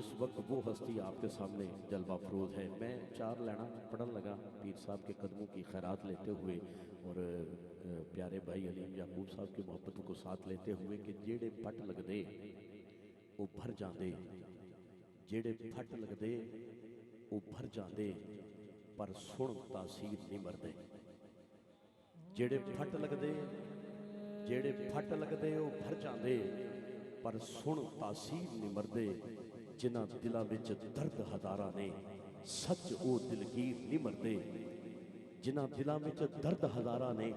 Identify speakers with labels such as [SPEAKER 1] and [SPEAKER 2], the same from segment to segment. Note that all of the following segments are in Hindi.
[SPEAKER 1] इस वक्त वो हस्ती आपके सामने जलवा फरोज है। मैं चार लाना पढ़न लगा पीर साहब के कदमों की खैरात लेते हुए और प्यारे भाई अलीम याकूब साहब की मोहब्बत को साथ लेते हुए कि जेड़े फट लगदे वो भर जाते, जेड़े फट लगदे वो भर जाते पर सुन तासीर नहीं मरदे। जेड़े फट लगदे जेड़े फट लगदे वो भर जाते पर सुन तासीर नहीं मरदे। जिन्हां दिलां विच दर्द हज़ारां ने सच वो दिलगीर नहीं मरदे। जिन्हां दिलां विच दर्द हज़ारां ने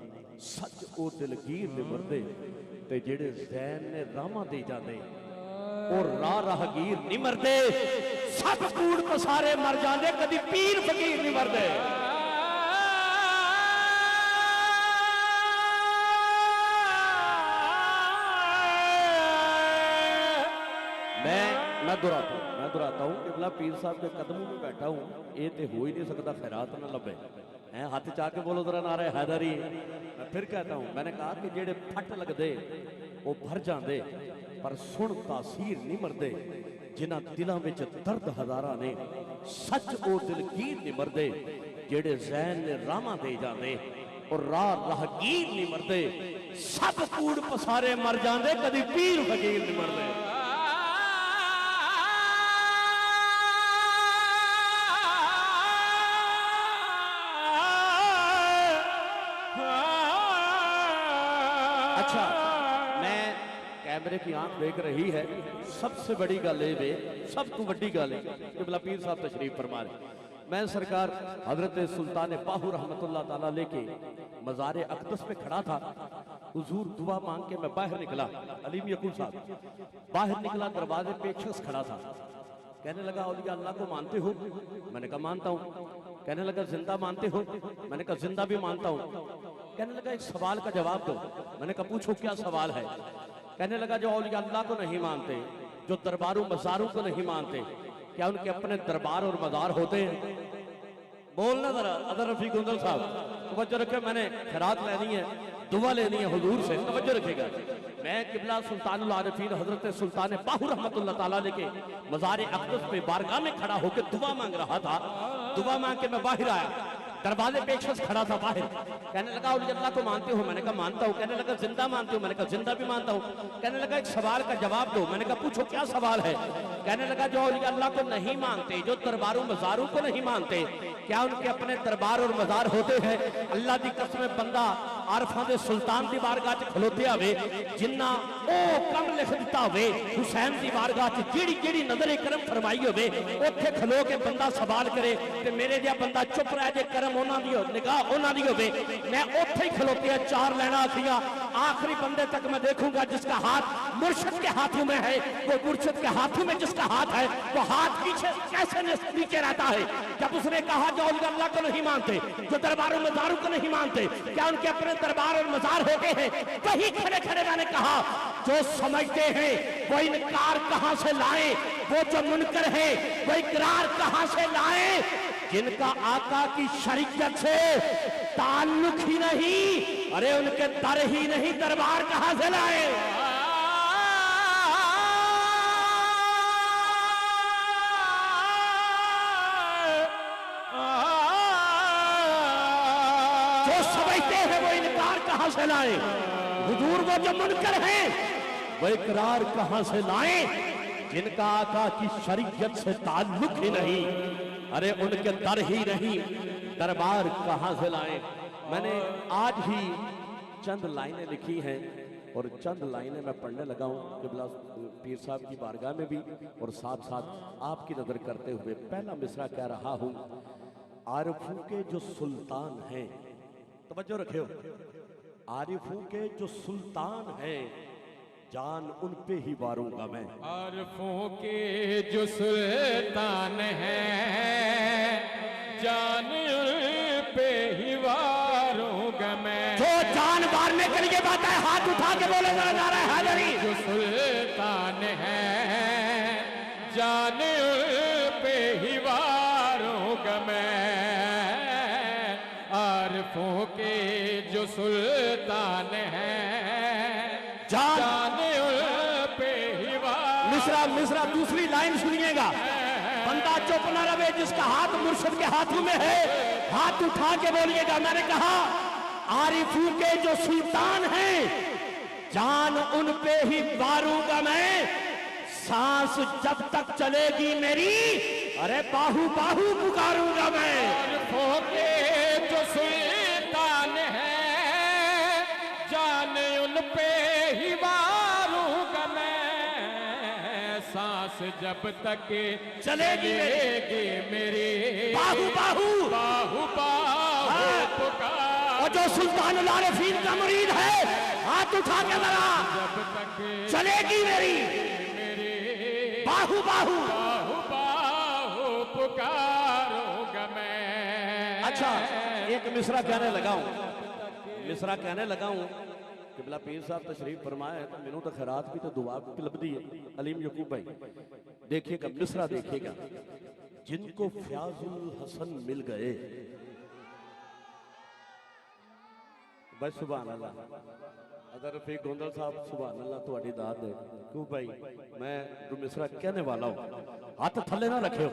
[SPEAKER 1] सच वो दिलगीर नहीं मरदे। ते जेड़े ज़ैन ने रामां दे जांदे और राहगीर नहीं मरदे। सब कूड़ पसारे मर जांदे कदी पीर फकीर नहीं मरदे। मैं दुहराता हूँ कि पीर साहब के कदमों में बैठा हूँ, ये तो हो ही नहीं सकता खैरात न लभे हैं। हाथ चाह के बोलो जरा नारे हैदरी। मैं फिर कहता हूँ, मैंने कहा कि जेड़े फट लगदे वो भर जाते पर सुन तासीर नहीं मरदे। जिन्हां दिलों में दर्द हज़ारां ने सच वो दिलगीर नहीं मरदे। जेड़े ज़ैन ने रामां दे जाते और राहगीर नहीं मरदे। सब कूड़ पसारे मर जाते कदी पीर फकीर नहीं मरदे। अच्छा, मैं कैमरे की आंख देख रही है। सबसे बड़ी गल है, सब तो बड़ी गल है कि भला पीर साहब तशरीफ फरमा रहे। मैं सरकार हजरत सुल्तान पाहू रहमतुल्लाह ताला लेके मज़ार अक़दस पे खड़ा था। हुजूर दुआ मांग के मैं बाहर निकला। अलीम याकूब साहब बाहर निकला, दरवाजे पे एक शख्स खड़ा था। कहने लगा औलिया अल्लाह को मानते हो? मैंने कहा मानता हूँ। कहने लगा जिंदा मानते हो? मैंने कहा जिंदा भी मानता हूँ। कहने लगा एक सवाल का जवाब दो। मैंने कहा पूछो क्या सवाल है? कहने लगा जो औलिया अल्लाह को नहीं मानते, जो दरबारों मज़ारों को नहीं मानते, क्या उनके अपने दरबार और मज़ार होते हैं? बोलना जरा अदर रफी गुंदल साहब, तवज्जो रखे, मैंने खैरात लेनी है, दुआ लेनी है हुजूर से, तवज्जो रखेगा। मैं किबला सुल्तानुल आरिफीन हजरत सुल्तान पाहू रहमतुल्लाह ताला लेके मज़ार अक़दस पे बारगाह में खड़ा होकर दुआ मांग रहा था। दुआ मांग के मैं बाहर आया, दरवाजे पे एक शख्स खड़ा था बाहर। कहने लगा औलिया अल्लाह को मानते हो? मैंने कहा मानता हूँ। कहने लगा जिंदा मानते हो? मैंने कहा जिंदा भी मानता हूँ। कहने लगा एक सवाल का जवाब दो। मैंने कहा पूछो क्या सवाल है? कहने लगा जो औलिया अल्लाह को नहीं मानते, जो दरबारों मज़ारों को नहीं मानते, क्या उनके अपने दरबार और मज़ार होते हैं? अल्लाह की कसम बंदा आरफां दे सुल्तान दी बारगाह च खलोते होवे, जिन्ना ओ कम लिख दिता होवे हुसैन दी बारगाह च जेड़ी जेड़ी नजर करम फरमाई होवे, उत्थे खलो के बंदा सवाल करे ते मेरे जिहा बंदा चुप रह जे, करम उन्हां दी हो, निगाह उन्हां दी होवे। मैं उत्थे ही खलोते चार लाइनां आखियां, आखिरी बंदे तक मैं देखूंगा जिसका हाथ मुर्शिद के हाथों में है, वो मुर्शिद के हाथों में जिसका हाथ है वो हाथ पीछे कैसे नीचे रहता है। जब उसने कहा जो अल्लाह को नहीं मानते, जो दरबारों मज़ारों को नहीं मानते, क्या उनके अपने दरबार और मज़ार होते हैं? वही खड़े खड़े मैंने कहा जो समझते हैं वो इनकार कहां से लाए, वो जो मुनकर है वो इकरार कहां से लाए। जिनका आका की शरीयत से ताल्लुक ही नहीं, अरे उनके दर ही नहीं, दरबार कहां से लाए? जो समझते हैं वो इनकार कहां से लाए। हुजूर वो जो मुनकर हैं वो इकरार कहां से लाए। जिनका आका की शरीयत से ताल्लुक ही नहीं, अरे उनके दर ही नहीं, दरबार कहां से लाए। मैंने आज ही चंद लाइनें लिखी हैं और चंद लाइनें मैं पढ़ने लगा हूँ किबला पीर साहब की बारगाह में भी और साथ साथ आपकी नजर करते हुए। पहला मिसरा कह रहा हूँ, आरिफों के जो सुल्तान हैं, तवज्जो रखियो, आरिफों के जो सुल्तान हैं जान उन पे ही वारूंगा मैं।
[SPEAKER 2] आरिफों के जो सुल्तान हैं जान उन पे ही वारूंगा मैं।
[SPEAKER 1] जो जान वारने के लिए बात है हाथ उठा के बोले जा रहा है हाजरी।
[SPEAKER 2] जो सुल्तान हैं जान उन पे ही वारूंगा मैं। आरिफों के जो सुल्तान हैं जान
[SPEAKER 1] मिसरा दूसरी लाइन सुनिएगा। बंदा चुप न रहे, जिसका हाथ मुर्शिद के हाथों में है हाथ उठा के बोलिएगा। मैंने कहा आरिफों के जो सुल्तान हैं, जान उन पे ही मारूंगा मैं, सांस जब तक चलेगी मेरी, अरे बाहू बाहू पुकारूंगा मैं।
[SPEAKER 2] आरिफों के जो सुल्तान हैं, जान उन पे ही मारूंगा मैं, सांस जब तक
[SPEAKER 1] चलेगी
[SPEAKER 2] मेरी,
[SPEAKER 1] बाहू बाहू
[SPEAKER 2] बाहू बाहू पुकार।
[SPEAKER 1] और जो सुल्तान आरिफीन का मुरीद है हाथ उठा के लगा,
[SPEAKER 2] जब तक
[SPEAKER 1] चलेगी मेरी बाहू बाहू
[SPEAKER 2] बाहू बाहू पुकारूंगा मैं।
[SPEAKER 1] अच्छा, एक मिसरा कहने लगा हूं कि बिला पीर साहब तशरीफ फरमाए तो मैनू तो खैरात भी तो दुआ भी लभदी है। अलीम यकूब भाई देखिएगा, मिसरा देखिएगा। जिनको फ्याजुल हसन मिल गए, बस सुभान अल्लाह। अगर रफीक गोंदल साहब सुभान अल्लाह तुम्हारी दाद है। क्यों भाई, मैं जो मिसरा कहने वाला हूँ हाथ थले ना रखे हो।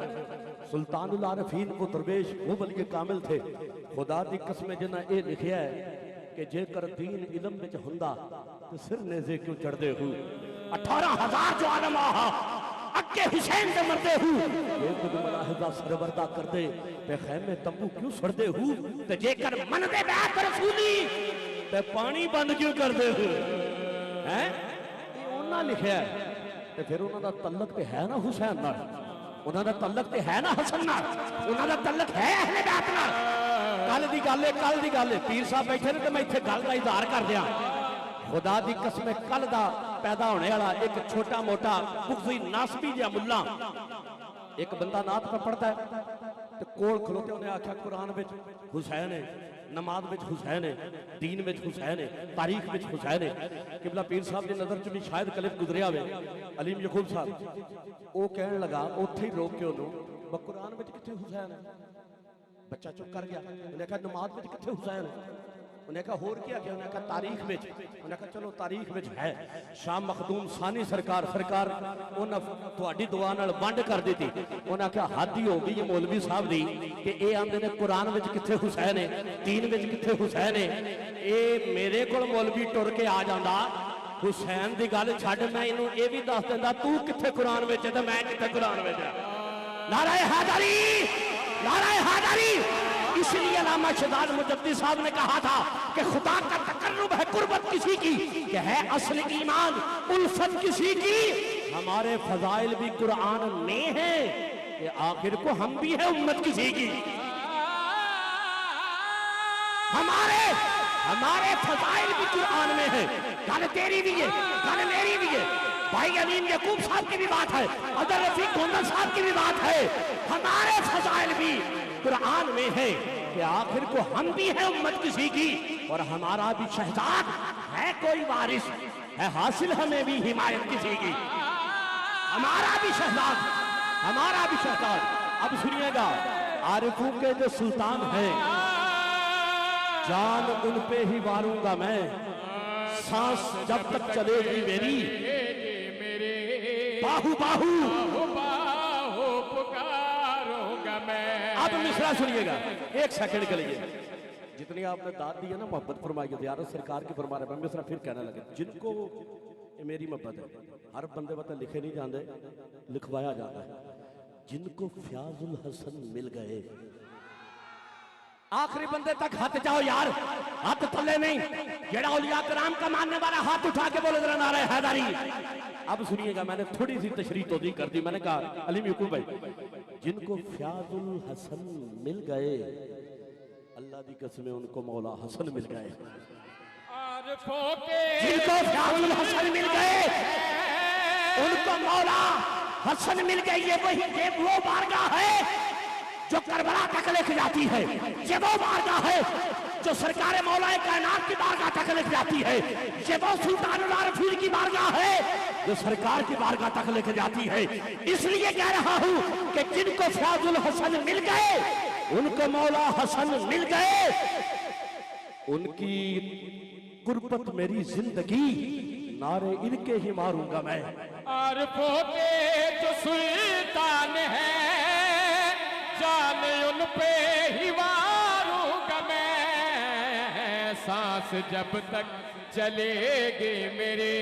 [SPEAKER 1] सुल्तानुल आरिफीन को दरवेश वो बल्कि कामिल थे, खुदा दी कसम जिन्हें ये लिखिया है कि जेकर दीन इलम विच हुंदा ते सिर नेज़े क्यों चढ़दे हो। 18,000 जो आलम आहा अक्के हुसैन दे मरदे हो, ये खुद मलाहिदा सरवरदा करदे ते खैमे तंबू क्यों सड़दे हो, ते जेकर मनदे बैत रसूली ते पानी बंद क्यों करदे हो। हैं ये उन्हां लिखिया है, ते फिर उन्हां दा तल्लक ते है ना हुसैन नाल, उन्हां दा तल्लक ते है ना हसन नाल, उन्हां दा तल्लक है अहले बैत नाल। कल दी गल है पीर साहब बैठे ने तो मैं इत्थे गल दा इज़हार कर दिया। खुदा दी कसम कल दा पैदा होने वाला एक छोटा मोटा बुग़्ज़ी नासबी जिहा मुल्ला एक बंदा नात पे पढ़ता है ते कोल खलोते उन्हें आख्या कुरान विच हुसैन है, नमाज विच हुसैन है, दीन विच हुसैन है, तारीख विच हुसैन है। किबला पीर साहब की नज़र च भी शायद कलिप गुजरिया होवे। अलीम यकूब साहब वो कहने लगा उत्थे ही रोक के उन्होंने कुरान विच कित्थे हुसैन है। बच्चा चुप कर गया। उन्हें कहा नमाज में कितने हुसैन है। उन्हें कहा होर क्या क्या, उन्हें कहा तारीख में। उन्हें कहा चलो तारीख में है। शाह मखदूम सानी सरकार उन्हें थोड़ी दुआ नाल वंड कर दी थी। उन्हें कहा हद ही हो गई है मौलवी साहब दी कि ये आंदे ने कुरान में कितने हुसैन है, दीन में कितने हुसैन है। ये मेरे को मौलवी टुर के आ जाता हुसैन की गल छड्ड, मैं इनू ये भी दस दिंदा तू कितने कुरान में ते मैं कितने कुरान में। नाराए हैदरी, नाराए हैदरी। इसलिए अल्लामा शहजाद मुजद्दिद साहब ने कहा था कि खुदा का तकर्रुब है कुर्बत किसी की कि है असल ईमान उल्फत किसी की। हमारे फजाइल भी कुरान में है कि आखिर को हम भी है उम्मत किसी की। हमारे फजाइल भी कुरान में है। गल तेरी भी है, गल मेरी भी है, भाई अलीम यकूब साहब की भी बात है, अदर रफीक गोंदल साहब की भी बात है। हमारे फजाइल भी कुरान में है कि आखिर को हम भी है उम्मत किसी की। और हमारा भी शहजाद है कोई वारिस है, हासिल हमें भी हिमायत किसी की। हमारा भी शहजाद, हमारा भी शहजाद। अब सुनिएगा, आरिफों के जो सुल्तान है, जान उन पे ही मारूंगा मैं, सांस जब तक चलेगी मेरी, बाहू बाहू
[SPEAKER 2] बाहू पुकारूंगा मैं।
[SPEAKER 1] अब मिसरा सुनिएगा एक सेकंड के लिए। जितनी आपने दाद दी है ना, मोहब्बत फरमाई है, ज़ियारत सरकार की फरमा रहे हैं। मिसरा फिर कहने लगे, जिनको ये मेरी मोहब्बत है, हर बंदे बता लिखे नहीं जाते, लिखवाया जाता है। जिनको फ्याजुल हसन मिल गए, आखिरी बंदे तक हाथ जाओ यार, हाथ थले नहीं। जेड़ा औलिया कराम का मानने वाला हाथ उठा के बोले जरा नारे हैदरी। अब सुनिएगा, मैंने थोड़ी सी तशरीह तोदी कर दी। मैंने कहा अलीम यकूब भाई, जिनको फ्याजुल हसन मिल गए, अल्लाह की कसम उनको मौला हसन मिल गए। जिनको फ्याजुल हसन मिल गए उनको मौला हसन मिल गए। ये वो बारगाह है जो करबला तक लेके जाती है, ये वो बारगाह है जो सरकार मौलाए कायनात की बारगाह तक लेके जाती है, ये वो सुल्तानुल आरिफीन की बारगाह है जो सरकार की बारगाह तक लेके जाती है। इसलिए कह रहा हूं कि जिनको फ्याजुल हसन मिल गए उनको मौला हसन मिल गए, उनकी कुर्बत मेरी जिंदगी, नारे इनके ही मारूंगा मैं।
[SPEAKER 2] आरिफों के जो सुल्तान है, उन पे ही वारूंगा मैं, सांस जब तक चलेगी मेरे,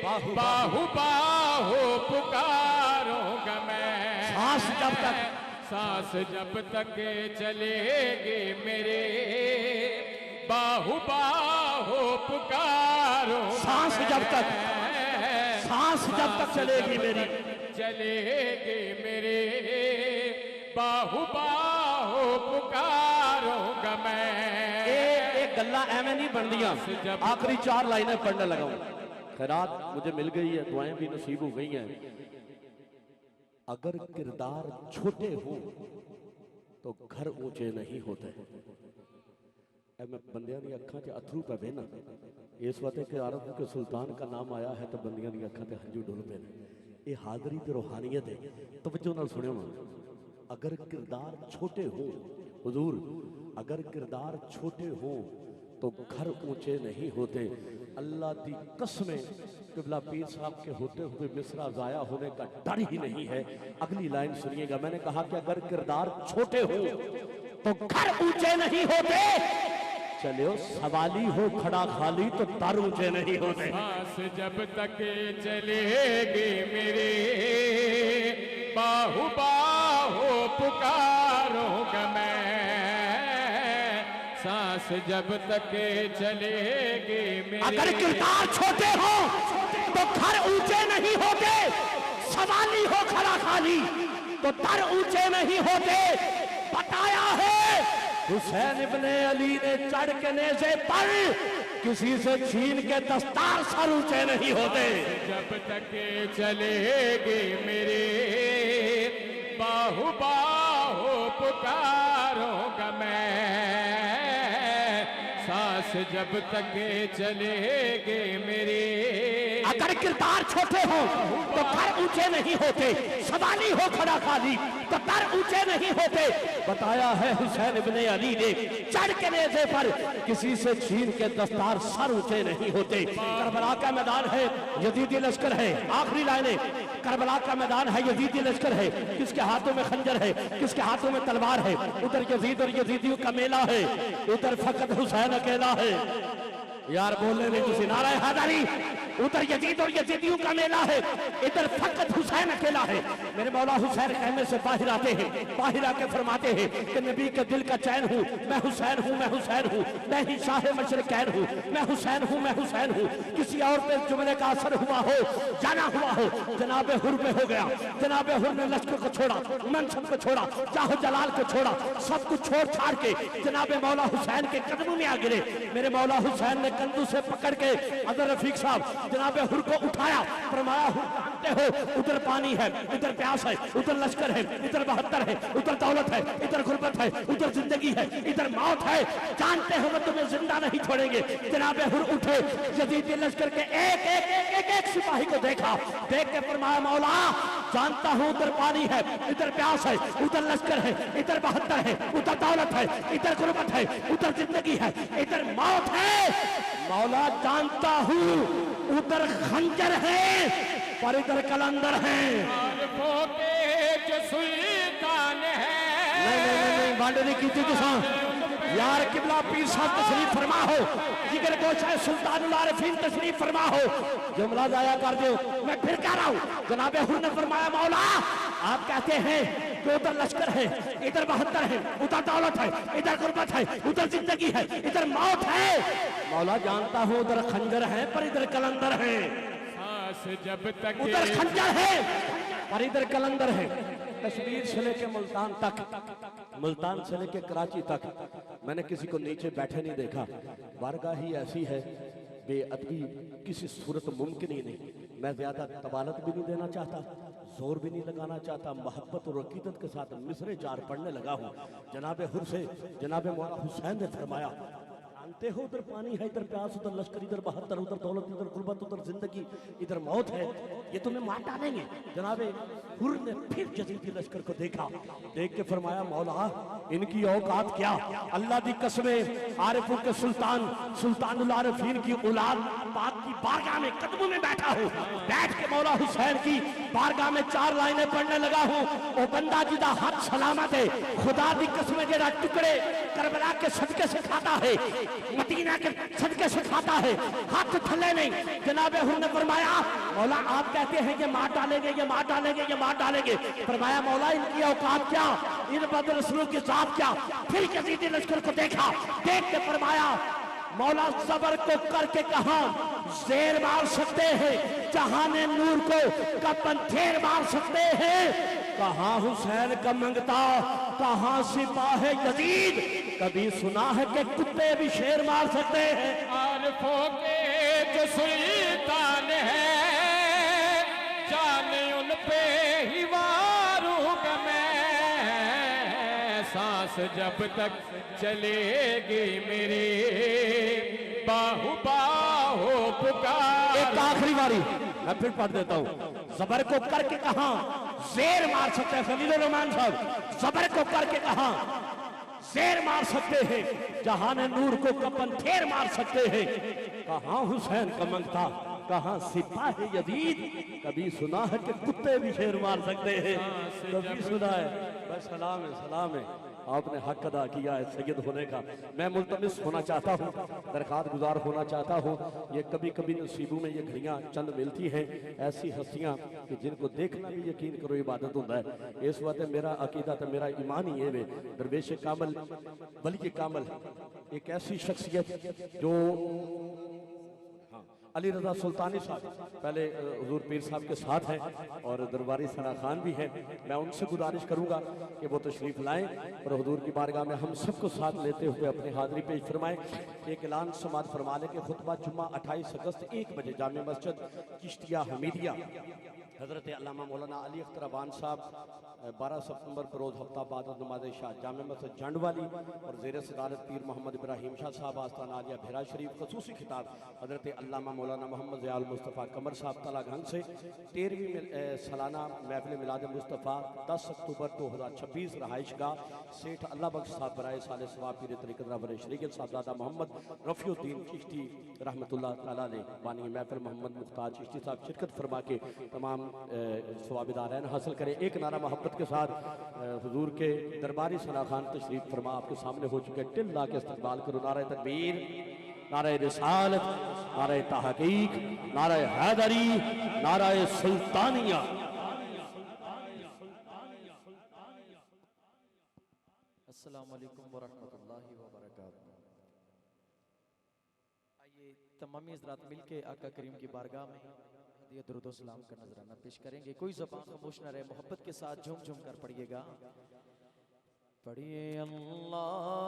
[SPEAKER 2] बाहु बाहु पुकारूंगा मैं। सांस जब तक चलेगी मेरे, बाहु बाहु पुकारूंगा।
[SPEAKER 1] सांस जब तक चलेगी मेरी,
[SPEAKER 2] चलेगी मेरे, बाहु बाहु पुकारूंगा मैं।
[SPEAKER 1] एक गल्ला एवं नहीं बन दिया। आखिरी 4 लाइनें पढ़ने लगा हूं। खैरात मुझे मिल गई है, दुआएं भी नसीब हो गई हैं। अगर किरदार छोटे हो तो घर ऊंचे नहीं होते। मैं बंदियां दी अखां च अथरू पे बहना इस वक्त के अरब के सुल्तान का नाम आया है तो बंदियां दी अखां ते हंझू डुल पे। ये हाजरी ते रूहानियत है, तवज्जो नाल सुनियो ना। अगर किरदार छोटे हो हुजूर, अगर किरदार छोटे हो तो घर ऊंचे नहीं होते। अल्लाह की कसमें क़िबला पीर साहब के होते हुए मिसरा ज़ाया होने का डर ही नहीं है। अगली लाइन सुनिएगा। मैंने कहा कि अगर किरदार छोटे हो तो घर ऊंचे नहीं होते। चलो सवाली हो खड़ा खाली तो दर ऊंचे नहीं होते।
[SPEAKER 2] सांस जब तक चलेगी मेरे, बाहु बाहु पुकारूंगा मैं। सांस जब तक चलेगी मेरे,
[SPEAKER 1] अगर किरदार छोटे हो तो घर ऊंचे नहीं होते। सवाली हो खड़ा खाली तो दर ऊंचे नहीं होते। बताया है हुसैन इब्ने अली ने चढ़ के नेज़े पर किसी से छीन के दस्तार सर ऊंचे नहीं होते।
[SPEAKER 2] जब तक चलेगी मेरे, बाहु बाहु पुकारूंगा मैं। सांस जब तक चलेगी मेरे,
[SPEAKER 1] अगर किरदार छोटे हो तो घर ऊंचे नहीं होते। सवाली हो खड़ा खाली तो दर ऊंचे नहीं होते। बताया है हुसैन इब्ने अली ने चढ़ के नेज़े पर किसी से छीन के दस्तार सर ऊंचे नहीं होते। करबला का मैदान है, यजीदी लश्कर है। आखिरी लाइनें। करबला का मैदान है, यजीदी लश्कर है। किसके हाथों में खंजर है, किसके हाथों में तलवार है। उधर यजीद और यजीदियों का मेला है, उधर फकत हुसैन अकेला है। यार बोलने नहीं तुसी नारा हैदरी। उधर यजीद और यजीदियों का मेला है, इधर फकत हुसैन अकेला है। मेरे मौला हुसैन कहने से बाहर आते हैं, बाहर आके फरमाते हैं कि नबी के दिल का चैन हूँ, मैं हुसैन हूँ, मैं हुसैन हूँ, मैं ही शाह मशरकैन हूँ, मैं हुसैन हूँ, मैं हुसैन हूँ। किसी और पे जुमले का असर हुआ हो, जाना हुआ हो, जनाबे हुर पे हो गया। जनाबे हुर ने लश्कर को छोड़ा, मनसब को छोड़ा, चाहो जलाल को छोड़ा, सब कुछ छोड़ छाड़ के जनाबे मौला हुसैन के कदमों में आ गिरे। मेरे मौला हुसैन ने कंधों से पकड़ के अदर रफीक साहब जनाबे हुर को उठाया। फरमाया हुर जानते हो उधर पानी है, इधर प्यास है, उधर लश्कर है, इधर 72 है, उधर दौलत है, इधर गुर्बत है, उधर जिंदगी है, इधर मौत है। जानते हो मैं तुम्हें जिंदा नहीं छोड़ेंगे। जनाबे हुर उठे, यजीदी लश्कर के एक एक एक एक एक सिपाही को देखा, देख के फरमाया मौला जानता हूं उधर पानी है, इधर प्यास है, उधर लश्कर है, इधर 72 है, उधर दौलत है, इधर गुर्बत है, उधर जिंदगी है, इधर मौत है। मौला जानता हूं उधर खंजर है पर इधर कलंदर है।
[SPEAKER 2] सुल्तान है।
[SPEAKER 1] नहीं बांडे नहीं की किसान यार किबला पीर साहब तशरीफ फरमा हो, जिगर गोश है सुल्तानुल आरिफीन तशरीफ फरमा हो। जुमला जाया कर दो, मैं फिर कह रहा हूँ जनाबे हुर ने फरमाया मौला आप कहते हैं कि उधर लश्कर है, इधर 72 है, उधर दौलत है, इधर गुर्बत है, उधर जिंदगी है, इधर मौत है। मौला जानता हूँ उधर खंजर है पर इधर कलंदर है।
[SPEAKER 2] जब तक
[SPEAKER 1] उधर खंजर है पर इधर कलंदर है। कश्मीर से लेके मुल्तान तक, मुल्तान से लेके कराची तक मैंने किसी को नीचे बैठे नहीं देखा। बारगाह ही ऐसी है, बेअदबी किसी सूरत मुमकिन ही नहीं। मैं ज्यादा तबालत भी नहीं देना चाहता, जोर भी नहीं लगाना चाहता। मोहब्बत और अकीदत के साथ मिसरे 4 पढ़ने लगा हूँ। जनाबे हुर से जनाबे मौला हुसैन ने फरमाया पीते हो, उधर पानी है, इधर प्यास, उधर लश्कर, इधर 72, उधर दौलत, इधर गुर्बत, उधर जिंदगी, इधर मौत है, ये तुम्हें मार डालेंगे। जनाबे हुर ने फिर यजीदी लश्कर को देखा, देख के फरमाया मौला इनकी औकात क्या। अल्लाह दी कसमें आरिफों के सुल्तान सुल्तानुल आरिफीन की औलाद पाक की बारगाह में कदमों में बैठा हूँ, बैठ के मौला हुसैन की बारगाह में 4 लाइनें पढ़ने लगा हूँ। ओ बंदा जिदा हाथ सलामत है, खुदा दी कसमें जेड़ा टुकड़े करबला के सदके से खाता है, मदीना के सदके से खाता है, हाथ थले नहीं। जनाबे हुर ने फरमाया मौला आप कहते हैं कि मार डालेंगे, ये मार डालेंगे, ये मार डालेंगे। फरमाया मौला इनकी औकात क्या, इन बदर रसूल की जात क्या। फिर यजीदी लश्कर को देखा, देख के फरमाया मौला जबर को करके कहा जेर मार सकते हैं, जहां ने नूर को कपन फेर मार सकते हैं। कहां हुसैन का मंगता, कहां सिपाही यजीद, कभी सुना है कि कुत्ते भी शेर मार सकते हैं।
[SPEAKER 2] आरिफों के जो सुल्तान है, जाने उन पे ही वारूंगा मैं। सांस जब तक चलेगी मेरी, बाहु बाहु पुकार।
[SPEAKER 1] एक आखिरी बारी मैं फिर पढ़ देता हूँ। जबर को करके कहा शेर मार सकते हैं, खलील रहमान साहब, जबर को करके कहा शेर मार सकते हैं, जहां ने नूर को कपन फेर मार सकते हैं। कहां हुसैन का मंगता, कहां सिपाही यजीद, कभी सुना है कि कुत्ते भी शेर मार सकते हैं, कभी सुना है। बस सलाम है, सलाम है, आपने हक अदा किया है सैयद होने का। मैं मुल्तमिस होना चाहता हूँ, दरखास्त गुजार होना चाहता हूँ। ये कभी कभी नसीबों में ये घड़ियाँ चंद मिलती हैं, ऐसी हस्तियाँ कि जिनको देखना भी यकीन करो इबादत होता है। इस वक्त मेरा अकीदा तो मेरा ईमान ही है वे दरवेश कामल वली कामल एक ऐसी शख्सियत जो अली रजा सुल्तानी साहब पहले हुजूर पीर साहब के साथ हैं और दरबारी सना खान भी हैं। मैं उनसे गुजारिश करूंगा कि वो तशरीफ लाएं और हुजूर की बारगाह में हम सबको साथ लेते हुए अपनी हाजिरी पेश फरमाएं। एक ऐलान समात फरमा लें कि खुतबा जुम्मा 28 अगस्त 1 बजे जामे मस्जिद चिश्तिया हमीदिया हजरत अल्लामा मौलाना अली अख्तर अबान साहब 12 सितंबर को रोज़ हफ्ता बाद नमाज शाह जामे मस्जिद जंड वाली और ज़ेर सदारत पीर मोहम्मद इब्राहिम शाह साहब आस्थान आलिया भेरा शरीफ खसूसी खिताब हजरत अल्लामा मौलाना मोहम्मद ज़ियाउल मुस्तफ़ा कमर साहब तलागंज से 13वीं सालाना महफिल मिलाद मुस्तफ़ा 10 अक्टूबर 2026 रहाइशगाह सेठ अल्लाह बख्श साहब बराए साल सवाब पीर तरीक़त रहबर शरीयत साहबजादा मोहम्मद रफ़ीउद्दीन चिश्ती रहमतुल्लाह तआला अलैह बानी महफिल मोहम्मद मुख्तार चिश्ती साहब शिरकत फरमा के तमाम सवाबिदारैन हासिल करें। एक नारा मोहब्बत के साथ हुजूर के दरबारी सना खान तशरीफ फरमा आपके सामने हो चुके हैं। टिल ला के इस्तकबाल करो। नारे तकबीर, नारे रिसालत, नारे तहकीक, नारे हैदरी, नारे सुल्तानिया।
[SPEAKER 3] अस्सलामु अलैकुम वरहमतुल्लाहि वबरकातुहू। आइए तमामी हज़रात मिलके आका करीम की बारगाह में हदिया दुरूद व सलाम का नजराना पेश करेंगे। कोई ज़बान खामोश न रहे, मोहब्बत के साथ झूम झूम कर पढ़िएगा। पढ़िए अल्लाहुम्मा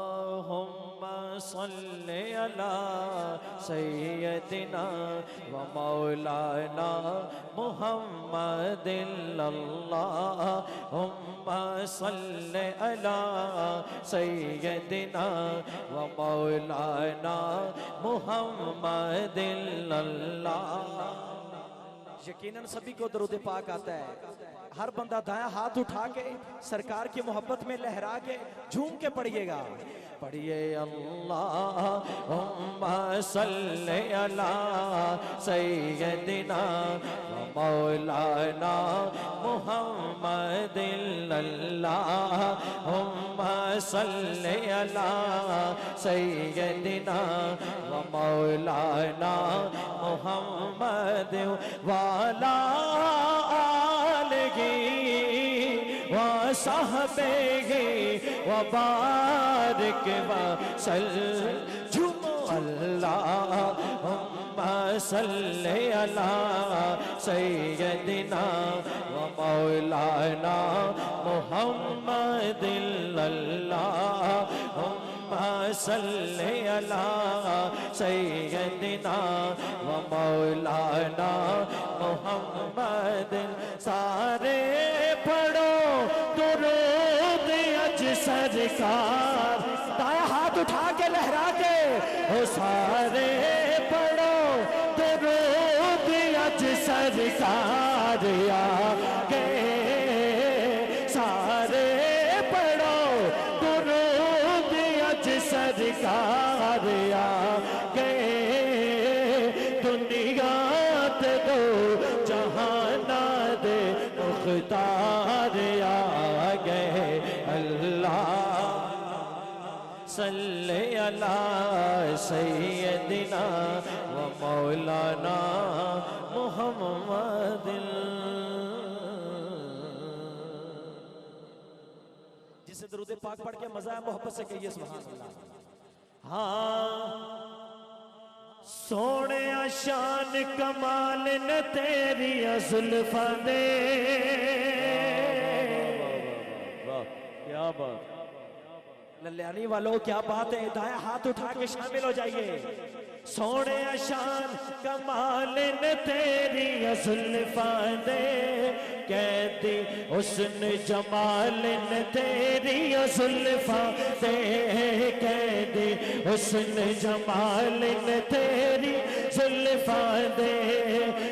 [SPEAKER 3] सल्ले अला सय्यदिना व मौलाना मुहम्मदिन अल्लाहुम्मा सल्ले अला सय्यदिना व मौलाना मुहम्मदिन अल्लाह। यकीनन सभी को दरूद पाक आता है। हर बंदा दाया हाथ उठा के सरकार की मोहब्बत में लहरा के झूम के पढ़िएगा। पढ़िए अल्लाहुम्मा सल्ले अला सय्यदिना व मौलाना मुहम्मदिन अल्लाहुम्मा सल्ले अला सय्यदिना व मौलाना मुहम्मदिन वाला आलिही व सहबेही व बारिक व सल्लम अल्लाहुम्मा सल्ले अला सय्यदिना व मौलाना मुहम्मदिन अल्लाहुम्मा सल्ले अला सय्यदिना व मौलाना मुहम्मदिन। सारे पढ़ो दुरूद अज सरकार दाया हाथ उठा के लहरा के ओ सारे पढ़ो दुरूद अज सरकार आ गए, सारे पढ़ो दुरूद अज सरकार आ गए, दुनिया ते दो जहाना दे मुख्तार आ गए। अल्लाह सल्ले अला सैयदिना व मौलाना मुहम्मद। जिसे दरूद पाक पढ़ के मजा है मोहब्बत से कहिए सुभान अल्लाह। हाँ सोने शान कमाल न तेरी जुल्फां दे,
[SPEAKER 1] क्या बात,
[SPEAKER 3] लल्यानी वालों क्या बात है, दाया हाथ उठा के शामिल हो जाइए। सोने शान कमाल न तेरी जुल्फां दे, कहती हुस्न जमाल न तेरी जुल्फां दे, कहती हुस्न जमाल न तेरी जुल्फां दे,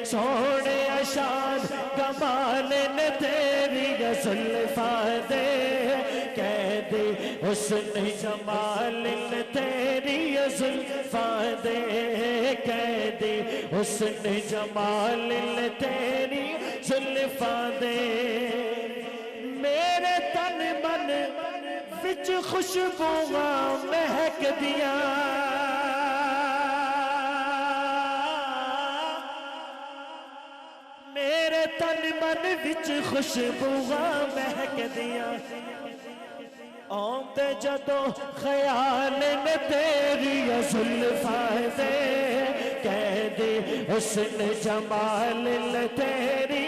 [SPEAKER 3] सोने शान कमाल न तेरी जुल्फां दे, कहती हुस्न जमाल न तेरी जुल्फां दे, कहती हुस्न जमाल न तेरी जुल्फां दे, मेरे तन मन विच खुशबूआं महक दिया, मेरे तन मन विच खुशबूआं महक दिया, आंदे जदों ख्याल न तेरी जुल्फां दे, कहदे हुस्न जमाल न तेरी।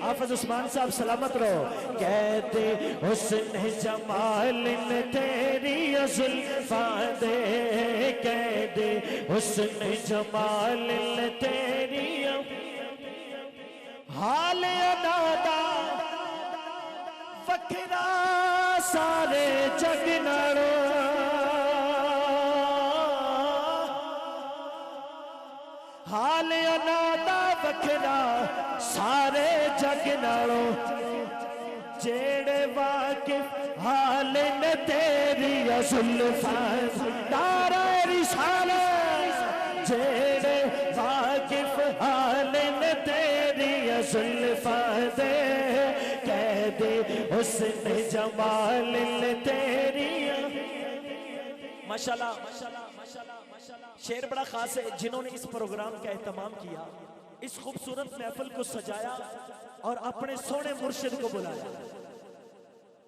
[SPEAKER 3] हाफिज उस्मान साहब सलामत रहो। कहते हुस्न जमाल न तेरी जुल्फां दे, कहदे हुस्न जमाल न तेरी, हाल अदा वखरा सारे जग नालों, हाल अदा वखरा सारे जग नालों, जेड़े वाकिफ हाल न तेरी जुल्फां नारा रिसालत, जेड़े वाकिफ हाल न तेरी जुल्फां दे, कहदे हुस्न जमाल न तेरी। माशाल्लाह शेर बड़ा खास है। जिन्होंने इस प्रोग्राम का एहतमाम किया, इस खूबसूरत महफिल को सजाया और अपने सोने मुर्शिद को बुलाया,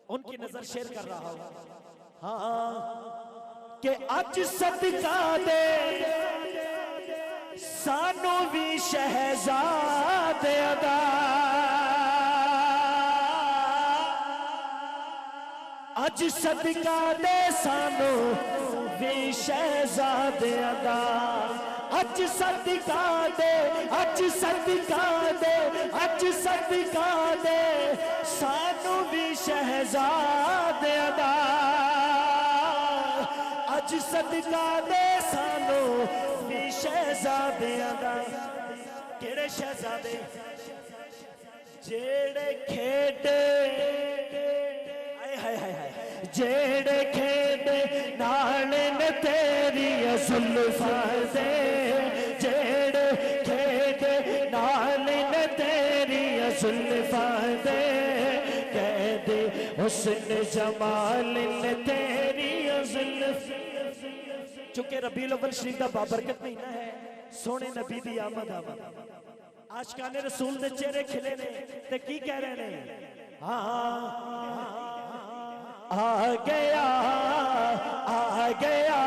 [SPEAKER 3] उनकी नजर शेर कर रहा हूं। हाँ कि अज सदका दे सानू भी शहजादे अदा, अज सदका दे सानू भी शहजादे अदा, अज सदका दे, अज सदका दे, अज सदका दे सानू भी शहजादे अदा, अज सदका दे सानू भी शहजादे अदा। केड़े शहजादे? जेड़े खेडे हाय हाय हाय, जेड़े खेडे नाल न तेरी जुल्फां दे, जेड़े खेडे नाल न तेरी जुल्फां दे, कहदे हुस्न जमाल न तेरी जुल्फां। चूंकि रबीउल अव्वल शरीफ का बाबरकत महीना है, सोने नबी दी आमद आमद, आशिकाने रसूल दे चेहरे खिले ने ते की कह रहे ने? आ गया आ गया,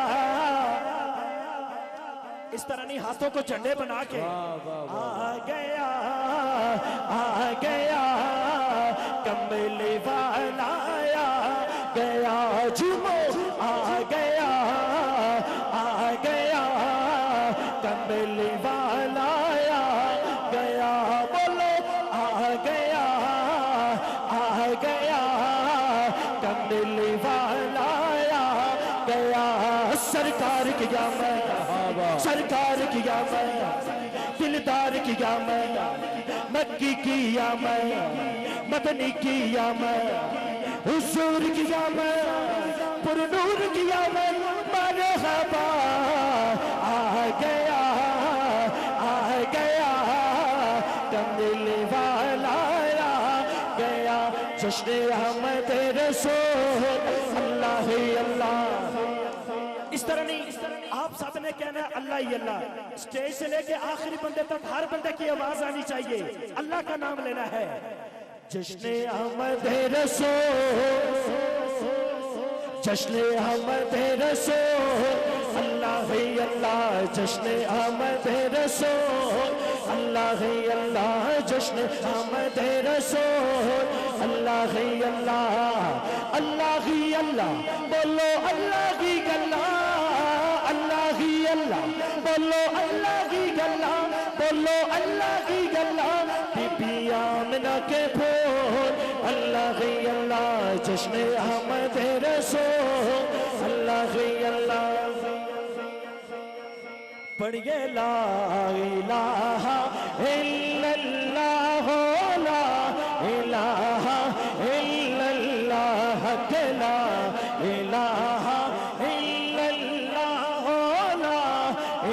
[SPEAKER 3] इस तरह नहीं, हाथों को झंडे बना के आ गया आ गया, कमली वाला आया गया, झूमो आ गया आ गया, कमली वाला आया गया, बोलो आ गया आ गया, कमली वाला आया
[SPEAKER 4] सरकार किया मैं, सरकार किया मैं, दिलदार किया मैं, मक्की किया मैं, मदनी किया मैं, हुजूर किया मैं, पुरनूर किया मैं, मरहबा आ गया, आ गया, कमल वाला आ गया, जश्न अहमद रसूल, अल्लाह ही अल्लाह। इस तरह नहीं, आप सबने कहना है अल्लाह ही अल्लाह। स्टेज से लेके आखिरी बंदे तक हर बंदे की आवाज आनी चाहिए, अल्लाह का नाम लेना है। जश्न अहमद रसूल, जश्न अहमद रसूल, अल्लाह ही अल्लाह, जश्न अहमद रसूल, अल्लाह ही अल्लाह, जश्न अहमद रसूल, अल्लाह ही अल्लाह, अल्लाह ही अल्लाह, बोलो अल्लाह की गल्ला, अल्लाह ही अल्लाह, बोलो अल्लाह की गल्ला, बोलो अल्लाह की गल्ला, बीबी आमना के फूल, अल्लाह ही अल्लाह, जश्न अहमद रसूल, अल्लाह ही अल्लाह। पढ़िए ला इलाहा इल्लल्लाह, ला इलाहा इल्लल्लाह, ला इलाहा इल्लल्लाह, ला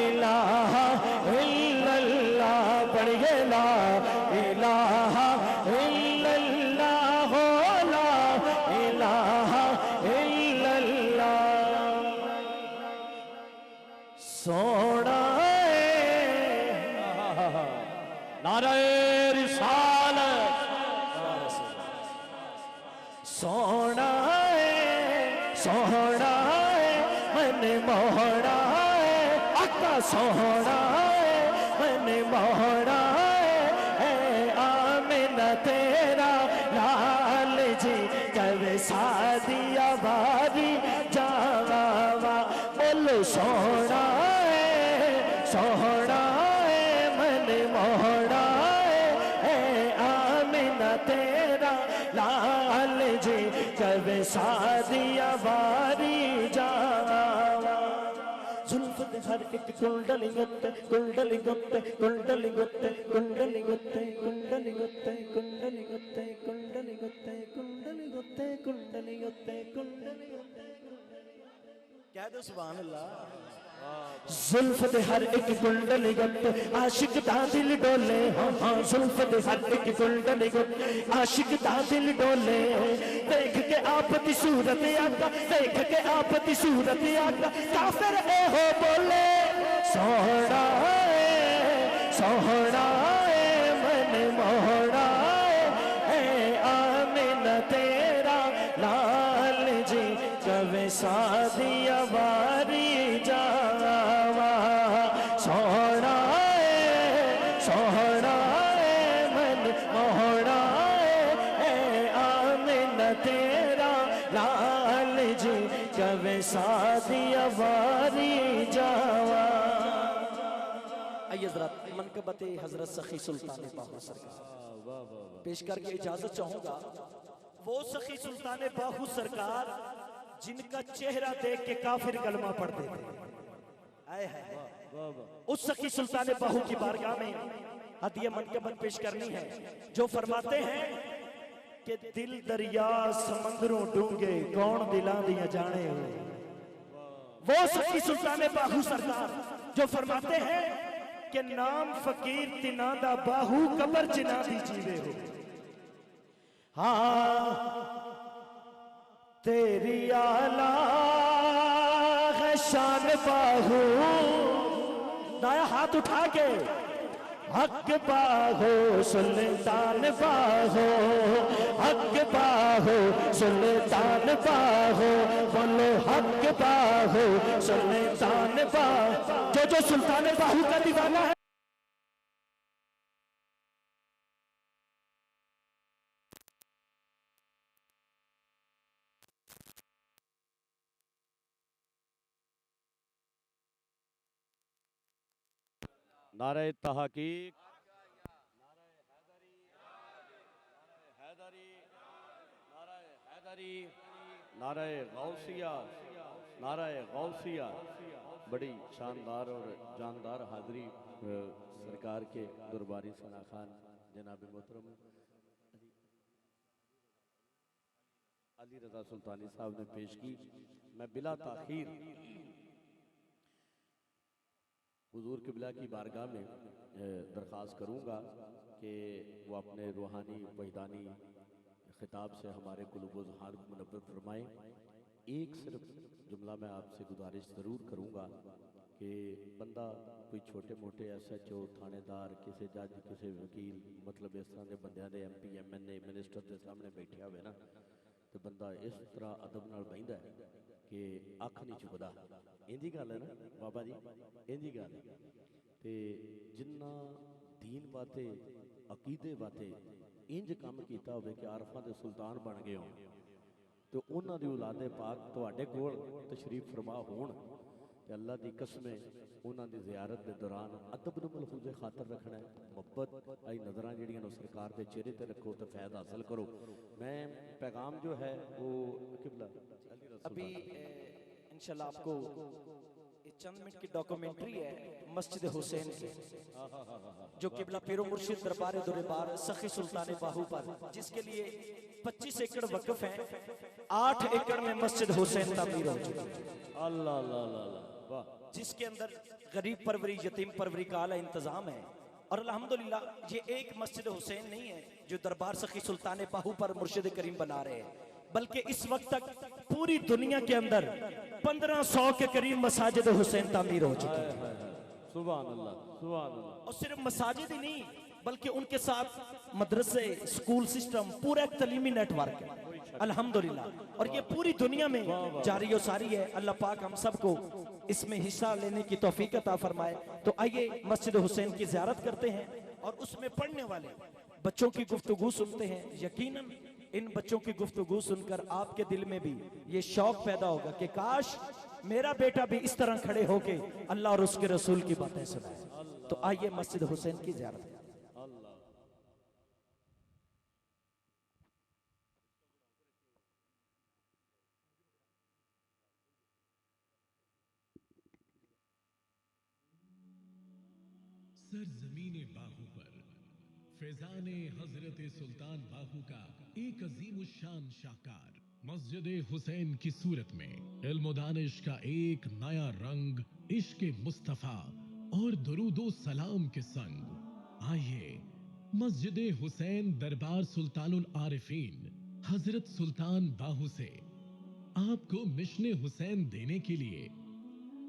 [SPEAKER 4] इलाहा इल्लल्लाह, पढ़िए ला इलाहा इल्लल्लाह, ला इलाहा इल्लल्लाह। सोना
[SPEAKER 1] नारे रिसालत,
[SPEAKER 4] सोना सोना मन मोहना, आका सोना मन मोहना, आमिना तेरा लाल जी, कब सादिया बारी जावा, बोलो सोना सोना मन मोहना, आमिना तेरा लाल जी, कब सादिया बारी जावा। जुल्फ दे हर एक कुंडली गुत्ते, कुंडली गुत्ते, कुंडली गुत्ते, कुंडली गुत्ते, कुंडली गुत्ते, कुंडली गुत्ते, कुंडली गुत्ते, कुंडली गुत्ते, कुंडली गुत्ते, कुंडली गुत्ते। कह दो सुभान अल्लाह। जुल्फ दे हर एक कुंडली गुत्ते, आशिक दा दिल डोले, हाँ हाँ, जुल्फ दे हर एक कुंडली गुत्ते, आशिक दा दिल डोले, देख के आप दी सूरत आका, देख के आप दी सूरत आका, काफिर ए हो बोले, सोहना सोहना मन मोहना, आमिना तेरा लाल जी, कब सादिया बारी जावा, सोहना सोहना मन मोहना, आमिना तेरा लाल जी, कब सादिया बारी जावा। आइए जरा मनकबत हजरत सखी सुल्तान बाहू सरकार पेश करके इजाजत चाहूंगा। वो सखी सुल्तान बाहू सरकार जिनका चेहरा देख के काफिर कलमा पढ़ते थे, आए हैं उस सखी सुल्तान बाहू की बारगाह में हदिया मनकबत पेश करनी है, जो फरमाते हैं कि दिल दरिया समंदरों डूंगे, कौन दिलां दियां जाने हो। वो सखी सुल्तान बाहू सरकार जो फरमाते हैं कि नाम फकीर तिना दा बाहू, कबर जिना दी जीवे हो। हाँ तेरी आला है शान बाहू, दाया हाथ उठा के, हक बाहो सुल्तान बाहो, हक बाहो सुल्तान बाहो, बोलो हक बाहो सुल्तान बाहो। जो सुल्तान बाहू का दीवाना है,
[SPEAKER 1] नारे तहकीक, नारे हैदरी, नारे हैदरी, नारे गौसिया, नाराए गौसिया, बड़ी शानदार और जानदार हाजिरी सरकार के दरबारी सना खान जनाब मोहतरम अली रजा सुल्तानी साहब ने पेश की। मैं बिला ताखीर हुजूर किबला की बारगाह में दरख्वास्त करूँगा कि वो अपने रूहानी वजदानी खिताब से हमारे कुलूब ज़हान को मुनव्वर फरमाएँ। एक सिर्फ जुमला मैं आपसे गुजारिश ज़रूर करूँगा कि बंदा कोई छोटे मोटे SHO थानेदार किसी जज किसी वकील मतलब इस तरह के बंदियां दे MP MNA मिनिस्टर के सामने बैठा हुए ना तो बंदा इस तरह अदब नाल बहिंदा है कि अख नहीं चुकदा। इंदी गल है ना बाबा जी, इंदी गल है। ते जिन्ना दीन वाते अकीदे वाते इंज काम किया होवे कि आरफां दे सुल्तान बन गए हो तो उन्हां दी औलादे पाक तुहाडे कोल तशरीफ फरमा होण ते अल्लाह दी कसमें उन्हां दी ज़ियारत के दौरान अदब नूं महफूज़े खातर रखना है। मुहब्बत आई नज़रां जिहड़ियां नूं सरकार के चेहरे ते रखो तो फैद हासिल करो। मैं पैगाम जो है वो किबला
[SPEAKER 3] अभी इंशाल्लाह आपको ये चंद मिनट की डॉक्यूमेंट्री है मस्जिद हुसैन की, जो किबला पीरो मुर्शिद दरबार दुरेबार सखी सुल्तान बाहू पर, जिसके लिए 25 एकड़ वक्फ है, 8 एकड़ में मस्जिद हुसैन तामीर हो चुकी है।
[SPEAKER 1] अल्लाह अल्लाह अल्लाह वाह,
[SPEAKER 3] जिसके अंदर गरीब परवरी यतीम परवरी का आला इंतजाम है। और अल्हम्दुलिल्लाह ये एक मस्जिद हुसैन नहीं है जो दरबार सखी सुल्तान बाहू पर मुर्शिद करीम बना रहे हैं, बल्कि इस वक्त तक पूरी दुनिया के अंदर 1500 के करीब मसाजिद हुसैन तामीर हो चुकी है।
[SPEAKER 1] सुभान अल्लाह सुभान अल्लाह।
[SPEAKER 3] और सिर्फ मसाजिद ही नहीं बल्कि उनके साथ मदरसे स्कूल सिस्टम पूरा एक तलीमी नेटवर्क है अल्हम्दुलिल्लाह। और ये पूरी दुनिया में जारी और सारी है। अल्लाह पाक हम सबको इसमें हिस्सा लेने की तौफीक अता फरमाए। तो आइए मस्जिद हुसैन की ज़ियारत करते हैं और उसमें पढ़ने वाले बच्चों की गुफ्तगू सुनते हैं। यकीनन इन बच्चों की गुफ्तगू सुनकर आपके दिल में भी ये शौक पैदा होगा कि काश मेरा बेटा भी इस तरह खड़े होके अल्लाह और उसके रसूल की बातें सुनाए। तो आइए मस्जिद हुसैन की ज़ियारत करें।
[SPEAKER 5] सरजमीने बाहू पर फैजाने हजरत सुल्तान बाहू का एक अजीम शान शाकार मस्जिद हुसैन की सूरत में इल्म दानिश का एक नया रंग इश्क मुस्तफा और दुरूदो सलाम के संग आइए मस्जिद हुसैन दरबार सुल्तानुल आरिफीन हजरत सुल्तान बाहू से आपको मिशन हुसैन देने के लिए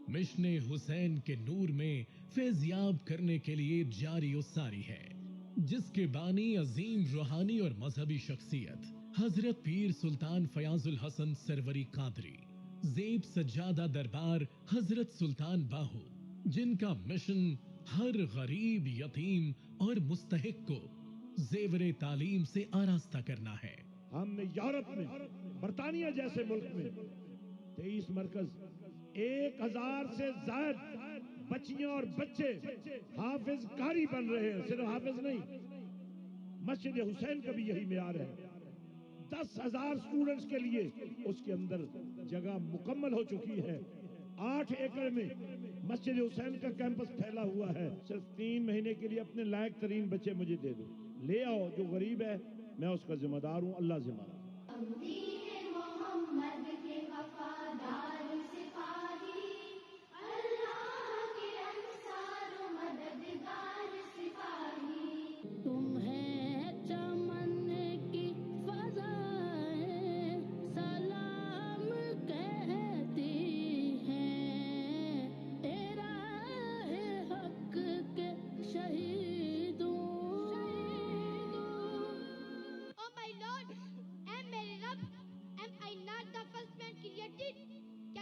[SPEAKER 5] मिशन हुसैन के नूर में फैज़याब करने के लिए जारी और सारी है, जिसके बानी अजीम रूहानी और मजहबी शख्सियत हजरत पीर सुल्तान फयाजुल हसन सरवरी कादरी ज़ेब सज्जादा दरबार हजरत सुल्तान बाहू, जिनका मिशन हर गरीब यतीम और मुस्तहिक को ज़ेवरे तालीम से आरास्ता करना है।
[SPEAKER 4] हमने यूरोप में बरतानिया जैसे मुल्क में 23 मरकज 1000 से ज्यादा बच्चियां और बच्चे हाफिज कारी बन रहे हैं। सिर्फ हाफिज नहीं, मस्जिद हुसैन का भी यही मेयार है। 10,000 स्टूडेंट्स के लिए उसके अंदर जगह मुकम्मल हो चुकी है। 8 एकड़ में मस्जिद हुसैन का कैंपस फैला हुआ है। सिर्फ 3 महीने के लिए अपने लायक तरीन बच्चे मुझे दे दो, ले आओ। जो गरीब है मैं उसका जिम्मेदार हूँ, अल्लाह जिम्मेदार।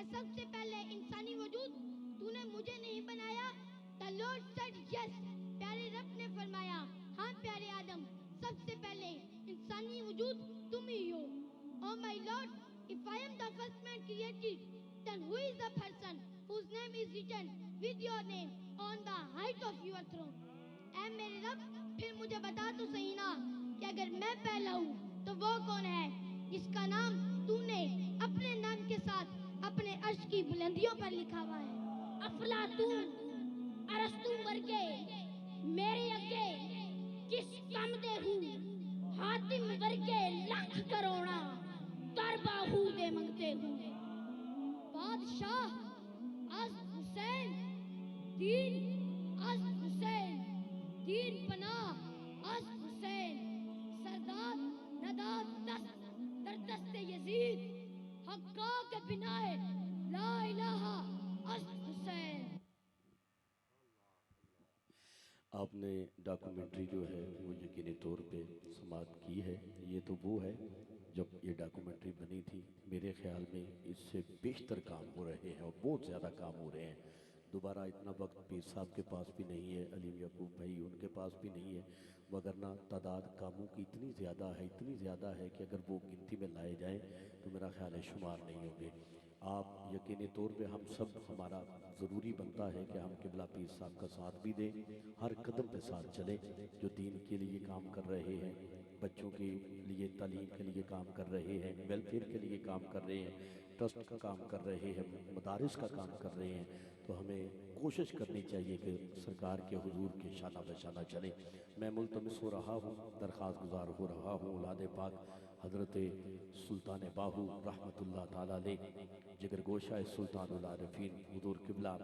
[SPEAKER 6] सबसे पहले इंसानी वजूद तूने मुझे नहीं बनाया? The Lord said yes. प्यारे रब ने फरमाया हाँ प्यारे आदम, सबसे पहले इंसानी वजूद तुम ही हो। Oh my Lord, if I am the first man created, then who is the person whose name is written with your name on the height of your throne? ऐ मेरे रब, फिर मुझे बता तो सही ना कि अगर मैं पहला हूँ तो वो कौन है जिसका नाम तूने अपने नाम के साथ अपने अर्श की बुलंदियों पर लिखा हुआ है। अफलातून अरस्तु वर्गे मेरे अगे किस कम दे हूँ, हातिम वर्गे लख करोड़ा कर बाहू दे मंगते हूँ। बादशाह अज हुसैन दीन अज हुसैन दीन पनाह अज हुसैन सरदार नदाद दस्त दर दस्ते यजीद हक्का के बिनाए ला इलाहा अज हुसैन।
[SPEAKER 1] आपने डॉक्यूमेंट्री जो है वो यकीनी तौर पे समाप्त की है। ये तो वो है जब ये डॉक्यूमेंट्री बनी थी, मेरे ख्याल में इससे बेशतर काम हो रहे हैं और बहुत ज़्यादा काम हो रहे हैं। दोबारा इतना वक्त पीर साहब के पास भी नहीं है, अलीम याकूब भाई उनके पास भी नहीं है, वगरना तादाद कामों की इतनी ज़्यादा है कि अगर वो गिनती में लाए जाएं तो मेरा ख्याल है शुमार नहीं होंगे। आप यकीनी तौर पे हम सब, हमारा ज़रूरी बनता है कि हम किबला पीर साहब का साथ भी दें, हर कदम पे साथ चले जो दीन के लिए काम कर रहे हैं, बच्चों के लिए तालीम के लिए काम कर रहे हैं, वेलफेयर के लिए काम कर रहे हैं, ट्रस्ट का काम कर रहे हैं, मदारिस का काम कर रहे हैं। तो हमें कोशिश करनी चाहिए कि सरकार के हुजूर के शाना बशाना चले। मैं मुल्तमिस हो रहा हूँ, दरख्वास्त गुजार हो रहा हूँ औलाद पाक हज़रत सुल्तान बाहू रहमतुल्लाह ताला अलैह जिगर गोशा सुल्तानुल आरिफीन हुजूर किबला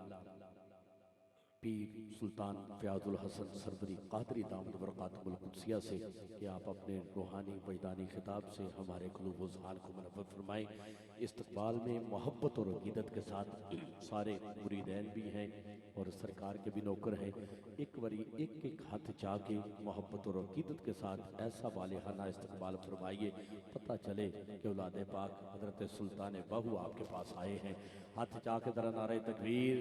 [SPEAKER 1] पीर सुल्तान फ़याज़ुल हसन सरवरी क़ादरी दामद बरक़ातुहुल क़ुद्सिया से कि आप अपने रूहानी वजदानी खिताब से हमारे क़ुलूब व ज़हान को मुनव्वर फरमाएँ। इस्तक़बाल में मोहब्बत और अक़ीदत के साथ सारे मुरीदैन भी हैं और सरकार के भी नौकर हैं। एक बारी एक हाथ जाके मोहब्बत और अक़ीदत के साथ ऐसा वालिहाना इस्तक़बाल फरमाइए, पता चले कि औलाद पाक हज़रत सुल्तान बाहू आपके पास आए हैं। हाथ जाके ज़रा नारे तकबीर,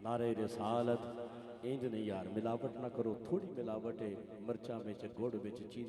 [SPEAKER 1] नारे रिसालत। इंज नहीं यार, मिलावट ना करो, थोड़ी मिलावट है, मिर्चा में गुड़ में चीनी